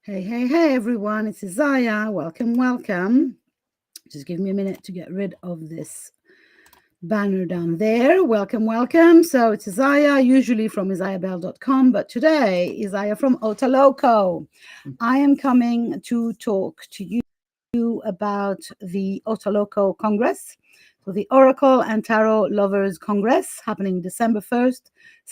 Hey, everyone. It's Isaiah. Welcome. Just give me a minute to get rid of this banner down there. Welcome. So it's Isaiah, usually from isaiahbell.com, but today, Isaiah from OTALOCO. I am coming to talk to you about the OTALOCO Congress. So the Oracle and Tarot Lovers Congress happening December 1st,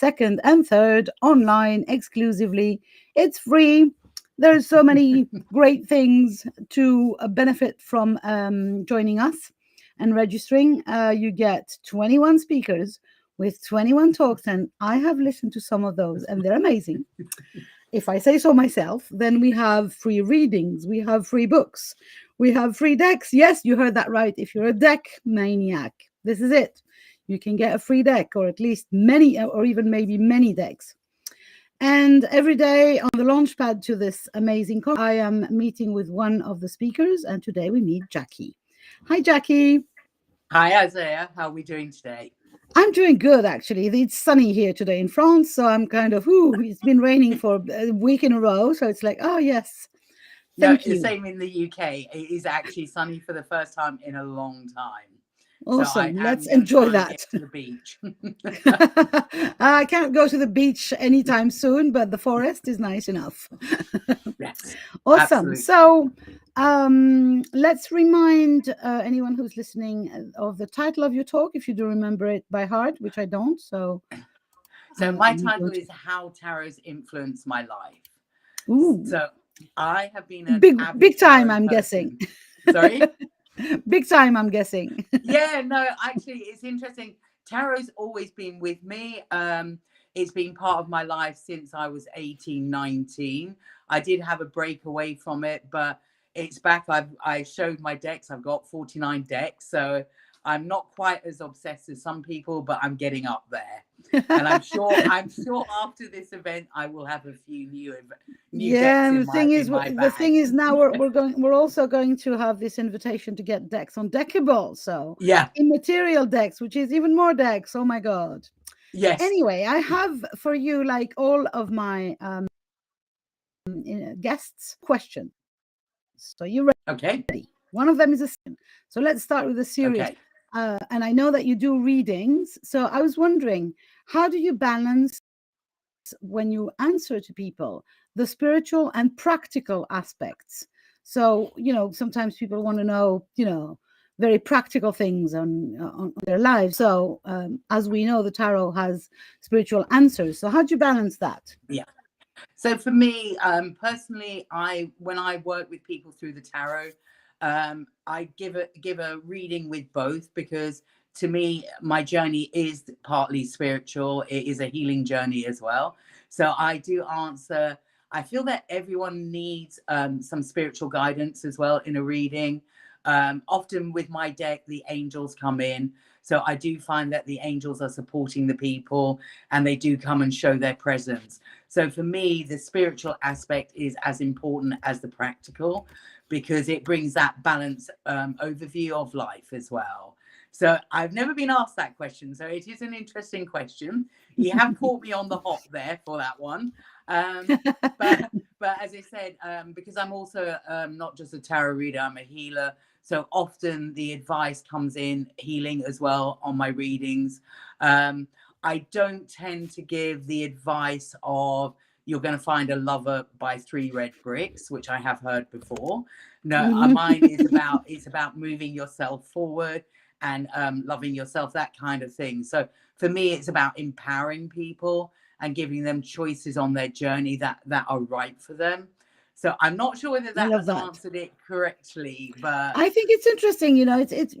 2nd, and 3rd online exclusively. It's free. There's so many great things to benefit from joining us and registering. You get 21 speakers with 21 talks, and I have listened to some of those, and they're amazing. If I say so myself, then we have free readings, we have free books, we have free decks. Yes, you heard that right. If you're a deck maniac, this is it. You can get a free deck, or at least many, or even maybe many decks. And every day on the launchpad to this amazing conference, I am meeting with one of the speakers, and today we meet Jackie. Hi, Jackie. Hi, Isaiah. How are we doing today? I'm doing good, actually. It's sunny here today in France, so I'm kind of, it's been raining for a week in a row, so it's like, oh, yes. Thank you. Same in the UK. It is actually sunny for the first time in a long time. Awesome. Let's enjoy that. Get to the beach. I can't go to the beach anytime soon, but the forest is nice enough. Yes. Awesome. Absolutely. So let's remind anyone who's listening of the title of your talk, if you do remember it by heart, which I don't. So my title is How Tarot's Influenced My Life. Ooh. So I have been a big time, I'm guessing. Sorry? Big time, I'm guessing. Yeah, no, actually, it's interesting. Tarot's always been with me. It's been part of my life since I was 18, 19. I did have a break away from it, but it's back. I showed my decks. I've got 49 decks. So I'm not quite as obsessed as some people, but I'm getting up there. And I'm sure after this event I will have a few new yeah, decks. The thing is now we're also going to have this invitation to get decks on Deckible. So yeah, immaterial decks, which is even more decks. Oh my god. Yes. Anyway, I have for you, like all of my guests, questions. So you ready? Okay. One of them is a sin. So let's start with the series. Okay. And I know that you do readings. So I was wondering, how do you balance when you answer to people the spiritual and practical aspects? So, sometimes people want to know, very practical things on their lives. So as we know, the tarot has spiritual answers. So how do you balance that? Yeah. So for me, personally, when I work with people through the tarot, I give a reading with both, because to me, my journey is partly spiritual. It is a healing journey as well. So I do answer. I feel that everyone needs some spiritual guidance as well in a reading. Often with my deck, the angels come in. So I do find that the angels are supporting the people, and they do come and show their presence. So for me, the spiritual aspect is as important as the practical, because it brings that balanced overview of life as well. So I've never been asked that question. So it is an interesting question. You have caught me on the hop there for that one. But as I said, because I'm also not just a tarot reader, I'm a healer. So often the advice comes in healing as well on my readings. I don't tend to give the advice of you're going to find a lover by 3 red bricks, which I have heard before. No, mine is about moving yourself forward and loving yourself, that kind of thing. So for me, it's about empowering people and giving them choices on their journey that are right for them. So I'm not sure whether that has answered it correctly, but I think it's interesting. It's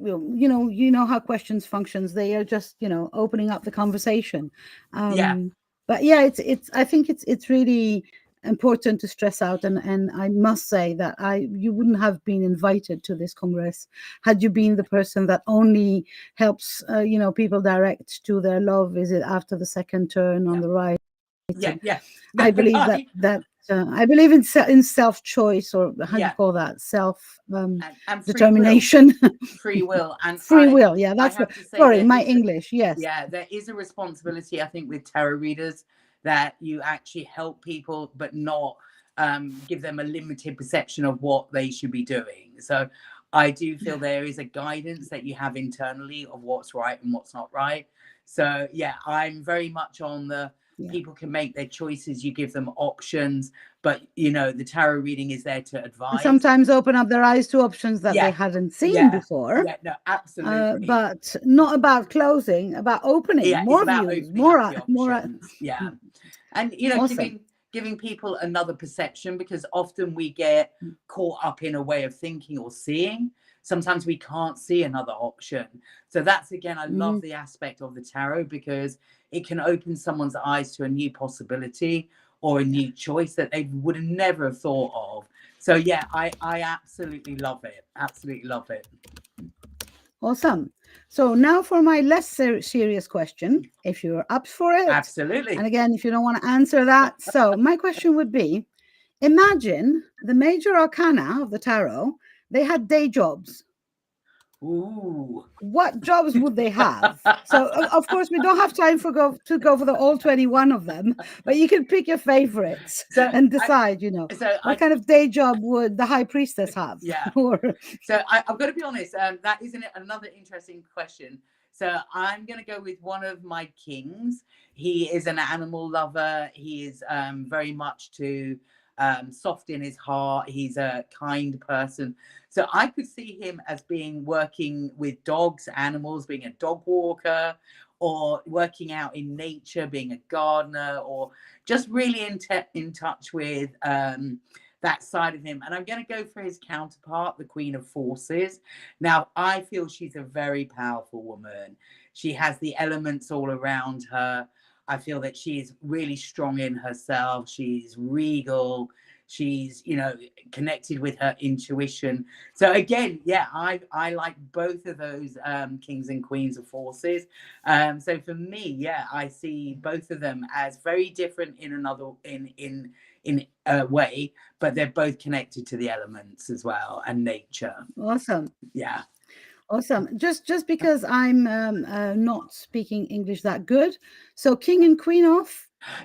how questions functions. They are just opening up the conversation. Yeah. But yeah, I think it's really important to stress out, and I must say that you wouldn't have been invited to this Congress had you been the person that only helps people direct to their love visit after the second turn on the right. Yeah. I believe that I believe in self-choice, or how do you call that? Self determination, free will, and free will. Yeah, that's sorry, my English. Yes. Yeah, there is a responsibility, I think, with tarot readers, that you actually help people, but not give them a limited perception of what they should be doing. So I do feel there is a guidance that you have internally of what's right and what's not right. So yeah, I'm very much on the people can make their choices, you give them options, but the tarot reading is there to advise. And sometimes open up their eyes to options that they hadn't seen before. Yeah, no, absolutely. But not about closing, about opening more views, more options. Yeah. And awesome. giving people another perception, because often we get caught up in a way of thinking or seeing. Sometimes we can't see another option. So that's, again, I love the aspect of the tarot, because it can open someone's eyes to a new possibility or a new choice that they would have never have thought of. So yeah, I absolutely love it. Absolutely love it. Awesome. So now for my less serious question, if you're up for it. Absolutely. And again, if you don't want to answer that. So my question would be, imagine the major arcana of the tarot, they had day jobs. Ooh. What jobs would they have? So of course we don't have time to go for the all 21 of them, but you can pick your favorites and decide, what kind of day job would the high priestess have? Yeah. So I've got to be honest, that isn't another interesting question. So I'm going to go with one of my kings. He is an animal lover. He is very much soft in his heart. He's a kind person. So I could see him as working with dogs, animals, being a dog walker, or working out in nature, being a gardener, or just really in touch with that side of him. And I'm going to go for his counterpart, the Queen of Forces. Now, I feel she's a very powerful woman. She has the elements all around her. I feel that she's really strong in herself. She's regal. She's, connected with her intuition. So again, yeah, I like both of those kings and queens of forces. So for me, yeah, I see both of them as very different in a way, but they're both connected to the elements as well and nature. Awesome. Yeah. Awesome. Just because I'm not speaking English that good. So king and queen of?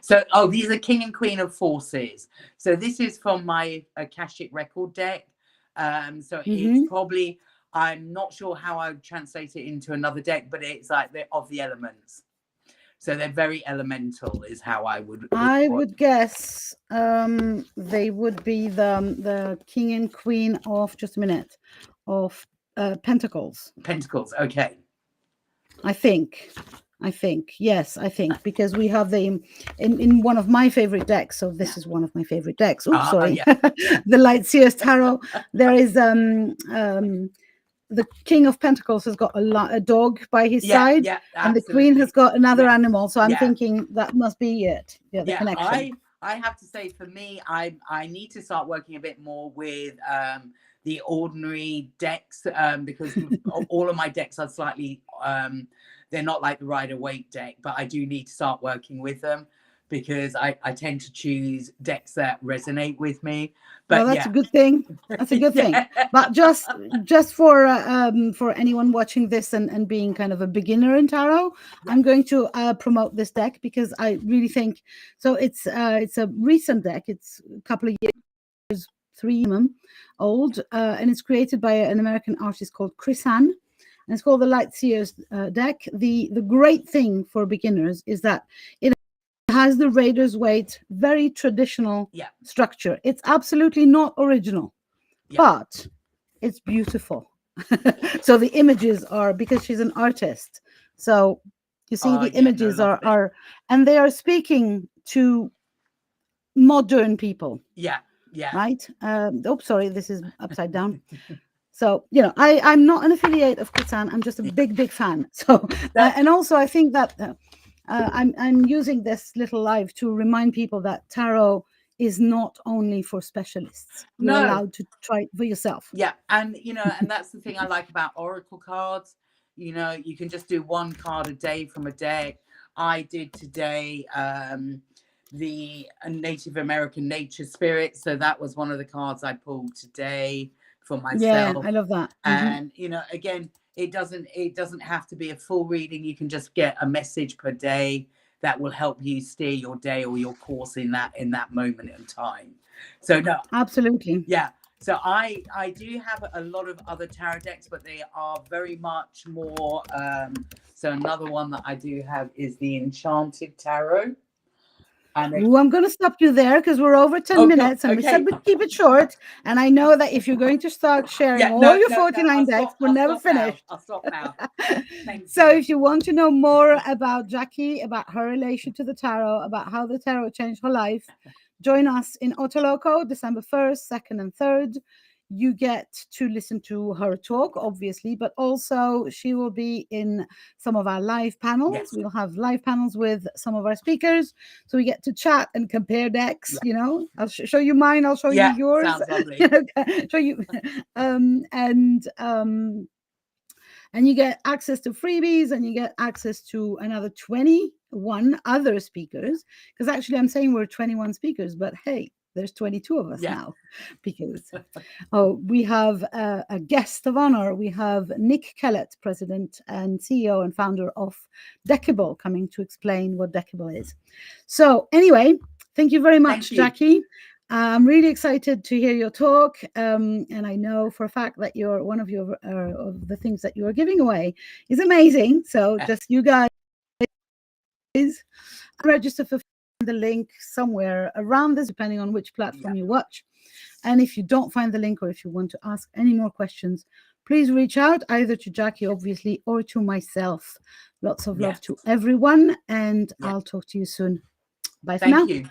So, these are king and queen of forces. So this is from my Akashic record deck. So it's probably, I'm not sure how I would translate it into another deck, but it's like of the elements. So they're very elemental is how I would guess they would be the king and queen of, just a minute, of pentacles. Pentacles, okay. I think, yes, because we have the in one of my favorite decks. So this is one of my favorite decks. Oops, sorry. Yeah. The Light Seers Tarot. There is the King of Pentacles has got a dog by his side, and the Queen has got another animal. So I'm thinking that must be it. Yeah, the connection. I have to say, for me, I need to start working a bit more with the ordinary decks, because all of my decks are slightly they're not like the Rider-Waite deck, but I do need to start working with them, because I tend to choose decks that resonate with me. But that's a good thing. That's a good thing. But just for anyone watching this and being kind of a beginner in tarot, I'm going to promote this deck, because I really think so. It's a recent deck. It's a couple of years, 3 old, and it's created by an American artist called Chris Han. And it's called the Light Seers deck. The great thing for beginners is that it has the Rider-Waite, very traditional structure. It's absolutely not original, but it's beautiful. So the images are, because she's an artist. So you see the images are, and they are speaking to modern people. Yeah. Yeah. Right. Sorry, this is upside down. So, I'm not an affiliate of Kutan. I'm just a big fan. So, and also I think that I'm using this little live to remind people that tarot is not only for specialists. You're allowed to try it for yourself. Yeah. And, and that's the thing I like about oracle cards. You can just do one card a day from a deck. I did today the Native American Nature Spirit. So that was one of the cards I pulled today for myself. Yeah, I love that. And again, it doesn't have to be a full reading. You can just get a message per day, that will help you steer your day or your course in that moment in time. So no, absolutely. yeah. So I do have a lot of other tarot decks, but they are very much more. So another one that I do have is the Enchanted Tarot. Ooh, I'm going to stop you there because we're over 10 minutes and we said we'd keep it short. And I know that if you're going to start sharing all your 49 decks, we're never finished. I'll stop now. So if you want to know more about Jackie, about her relation to the tarot, about how the tarot changed her life, join us in OTALOCO, December 1st, 2nd, and 3rd. You get to listen to her talk, obviously, but also she will be in some of our live panels. Yes. We'll have live panels with some of our speakers. So we get to chat and compare decks, you know. I'll show you mine, I'll show you yours. Sounds lovely. Show you. And you get access to freebies, and you get access to another 21 other speakers. Because actually I'm saying we're 21 speakers, but hey, there's 22 of us now, because we have a guest of honor. We have Nick Kellett, president and CEO and founder of Deckible, coming to explain what Deckible is. So anyway, thank you very much, Jackie. I'm really excited to hear your talk, and I know for a fact that you're one of your of the things that you are giving away is amazing. So just you guys register for the link somewhere around this, depending on which platform you watch. And if you don't find the link, or if you want to ask any more questions, please reach out either to Jackie, obviously, or to myself. Lots of love to everyone, and I'll talk to you soon. Bye for now. Thank you.